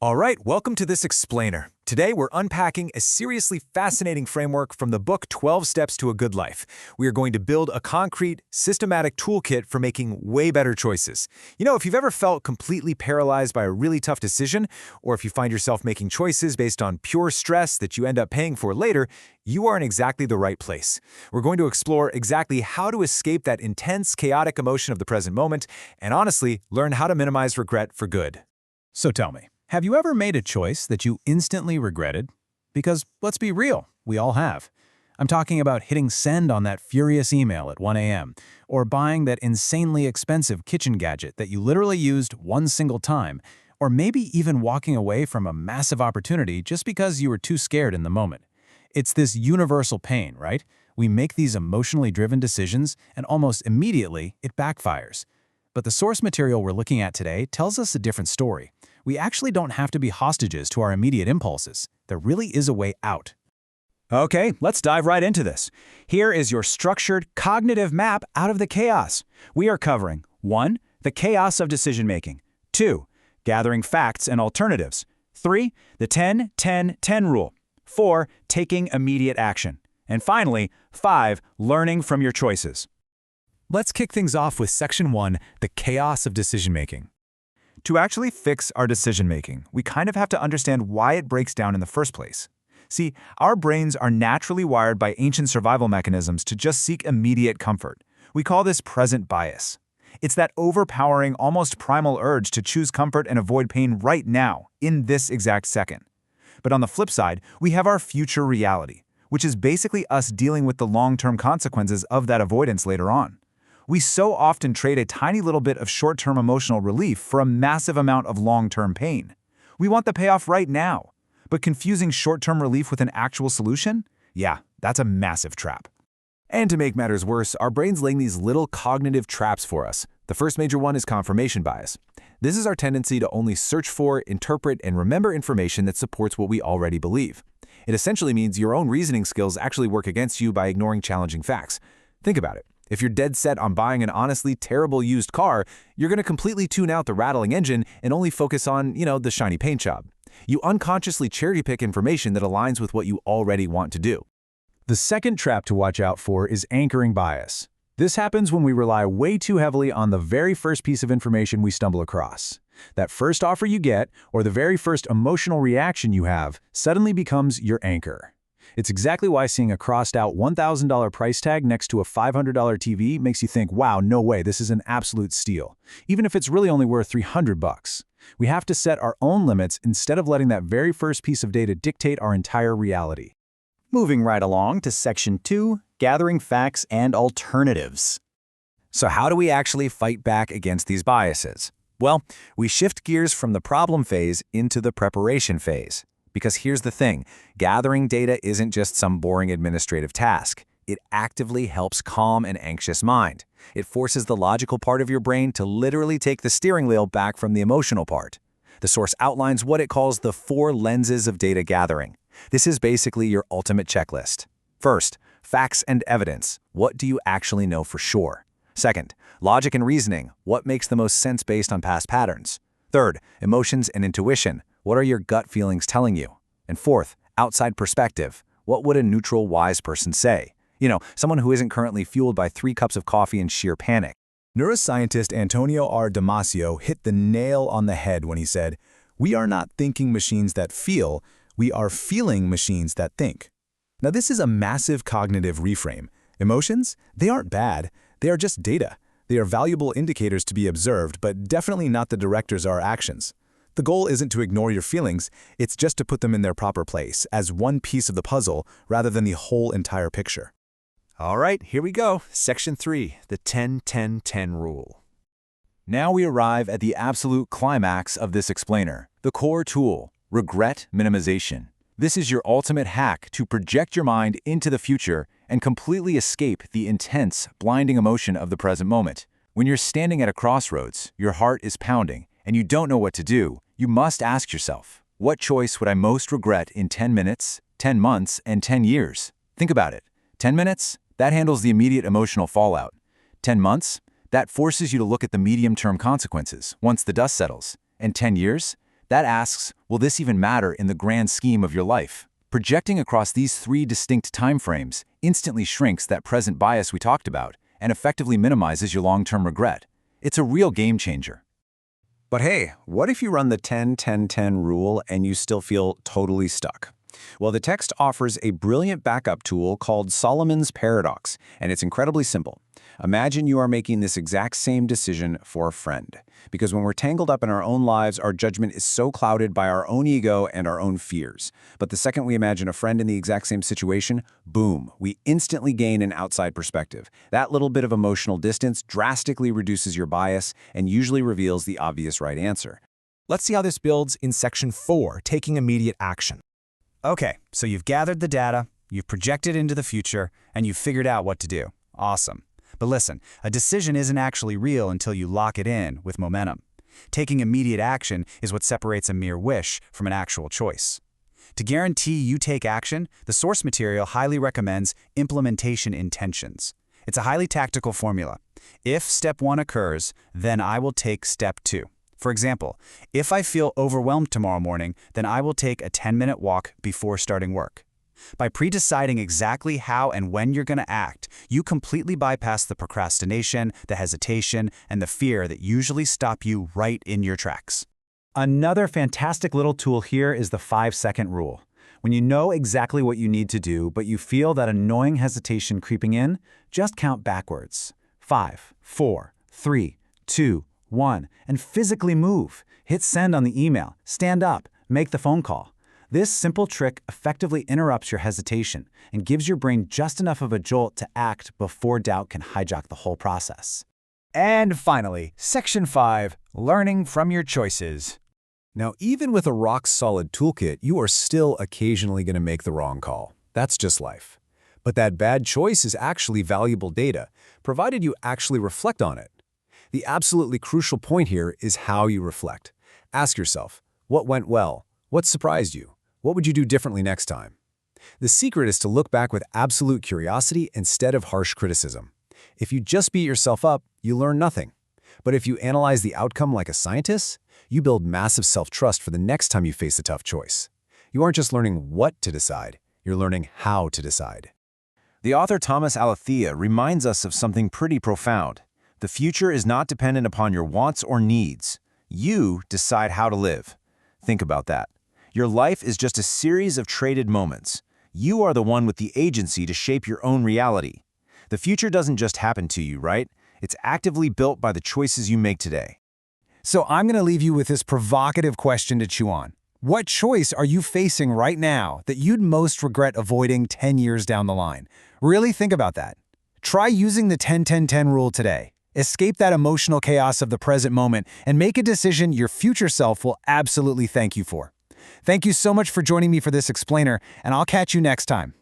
All right, welcome to this explainer. Today we're unpacking a seriously fascinating framework from the book 12 Steps to a Good Life. We are going to build a concrete, systematic toolkit for making way better choices. You know, if you've ever felt completely paralyzed by a really tough decision, or if you find yourself making choices based on pure stress that you end up paying for later, you are in exactly the right place. We're going to explore exactly how to escape that intense, chaotic emotion of the present moment, and honestly, learn how to minimize regret for good. So tell me, have you ever made a choice that you instantly regretted? Because let's be real, we all have. I'm talking about hitting send on that furious email at 1 a.m., or buying that insanely expensive kitchen gadget that you literally used one single time, or maybe even walking away from a massive opportunity just because you were too scared in the moment. It's this universal pain, right? We make these emotionally driven decisions, and almost immediately it backfires. But the source material we're looking at today tells us a different story. We actually don't have to be hostages to our immediate impulses. There really is a way out. Okay, let's dive right into this. Here is your structured cognitive map out of the chaos. We are covering 1. The chaos of decision-making. 2. Gathering facts and alternatives. 3. The 10-10-10 rule. 4. Taking immediate action. And finally, 5. Learning from your choices. Let's kick things off with Section 1, the chaos of decision-making. To actually fix our decision-making, we kind of have to understand why it breaks down in the first place. See, our brains are naturally wired by ancient survival mechanisms to just seek immediate comfort. We call this present bias. It's that overpowering, almost primal urge to choose comfort and avoid pain right now, in this exact second. But on the flip side, we have our future reality, which is basically us dealing with the long-term consequences of that avoidance later on. We so often trade a tiny little bit of short-term emotional relief for a massive amount of long-term pain. We want the payoff right now, but confusing short-term relief with an actual solution? Yeah, that's a massive trap. And to make matters worse, our brain's laying these little cognitive traps for us. The first major one is confirmation bias. This is our tendency to only search for, interpret, and remember information that supports what we already believe. It essentially means your own reasoning skills actually work against you by ignoring challenging facts. Think about it. If you're dead set on buying an honestly terrible used car, you're going to completely tune out the rattling engine and only focus on, the shiny paint job. You unconsciously cherry-pick information that aligns with what you already want to do. The second trap to watch out for is anchoring bias. This happens when we rely way too heavily on the very first piece of information we stumble across. That first offer you get, or the very first emotional reaction you have, suddenly becomes your anchor. It's exactly why seeing a crossed-out $1,000 price tag next to a $500 TV makes you think, wow, no way, this is an absolute steal, even if it's really only worth $300. We have to set our own limits instead of letting that very first piece of data dictate our entire reality. Moving right along to Section 2, Gathering Facts and Alternatives. So how do we actually fight back against these biases? Well, we shift gears from the problem phase into the preparation phase. Because here's the thing, gathering data isn't just some boring administrative task. It actively helps calm an anxious mind. It forces the logical part of your brain to literally take the steering wheel back from the emotional part. The source outlines what it calls the 4 lenses of data gathering. This is basically your ultimate checklist. First, facts and evidence. What do you actually know for sure? Second, logic and reasoning. What makes the most sense based on past patterns? Third, emotions and intuition. What are your gut feelings telling you? And fourth, outside perspective. What would a neutral, wise person say? Someone who isn't currently fueled by 3 cups of coffee and sheer panic. Neuroscientist Antonio R. Damasio hit the nail on the head when he said, "We are not thinking machines that feel, we are feeling machines that think." Now this is a massive cognitive reframe. Emotions? They aren't bad. They are just data. They are valuable indicators to be observed, but definitely not the directors of our actions. The goal isn't to ignore your feelings, it's just to put them in their proper place, as one piece of the puzzle, rather than the whole entire picture. All right, here we go. Section 3, the 10-10-10 rule. Now we arrive at the absolute climax of this explainer, the core tool, regret minimization. This is your ultimate hack to project your mind into the future and completely escape the intense, blinding emotion of the present moment. When you're standing at a crossroads, your heart is pounding, and you don't know what to do, you must ask yourself, what choice would I most regret in 10 minutes, 10 months, and 10 years? Think about it. 10 minutes? That handles the immediate emotional fallout. 10 months? That forces you to look at the medium-term consequences once the dust settles. And 10 years? That asks, will this even matter in the grand scheme of your life? Projecting across these three distinct timeframes instantly shrinks that present bias we talked about and effectively minimizes your long-term regret. It's a real game changer. But hey, what if you run the 10-10-10 rule and you still feel totally stuck? Well, the text offers a brilliant backup tool called Solomon's Paradox, and it's incredibly simple. Imagine you are making this exact same decision for a friend. Because when we're tangled up in our own lives, our judgment is so clouded by our own ego and our own fears. But the second we imagine a friend in the exact same situation, boom, we instantly gain an outside perspective. That little bit of emotional distance drastically reduces your bias and usually reveals the obvious right answer. Let's see how this builds in Section 4, taking immediate action. Okay, so you've gathered the data, you've projected into the future, and you've figured out what to do. Awesome. But listen, a decision isn't actually real until you lock it in with momentum. Taking immediate action is what separates a mere wish from an actual choice. To guarantee you take action, the source material highly recommends implementation intentions. It's a highly tactical formula. If step 1 occurs, then I will take step 2. For example, if I feel overwhelmed tomorrow morning, then I will take a 10-minute walk before starting work. By pre-deciding exactly how and when you're going to act, you completely bypass the procrastination, the hesitation, and the fear that usually stop you right in your tracks. Another fantastic little tool here is the 5-second rule. When you know exactly what you need to do, but you feel that annoying hesitation creeping in, just count backwards. 5, 4, 3, 2, 1, and physically move. Hit send on the email, stand up, make the phone call. This simple trick effectively interrupts your hesitation and gives your brain just enough of a jolt to act before doubt can hijack the whole process. And finally, Section 5, learning from your choices. Now, even with a rock-solid toolkit, you are still occasionally going to make the wrong call. That's just life. But that bad choice is actually valuable data, provided you actually reflect on it. The absolutely crucial point here is how you reflect. Ask yourself, what went well? What surprised you? What would you do differently next time? The secret is to look back with absolute curiosity instead of harsh criticism. If you just beat yourself up, you learn nothing. But if you analyze the outcome like a scientist, you build massive self-trust for the next time you face a tough choice. You aren't just learning what to decide, you're learning how to decide. The author Thomas Aletheia reminds us of something pretty profound. The future is not dependent upon your wants or needs. You decide how to live. Think about that. Your life is just a series of traded moments. You are the one with the agency to shape your own reality. The future doesn't just happen to you, right? It's actively built by the choices you make today. So I'm going to leave you with this provocative question to chew on. What choice are you facing right now that you'd most regret avoiding 10 years down the line? Really think about that. Try using the 10-10-10 rule today. Escape that emotional chaos of the present moment and make a decision your future self will absolutely thank you for. Thank you so much for joining me for this explainer, and I'll catch you next time.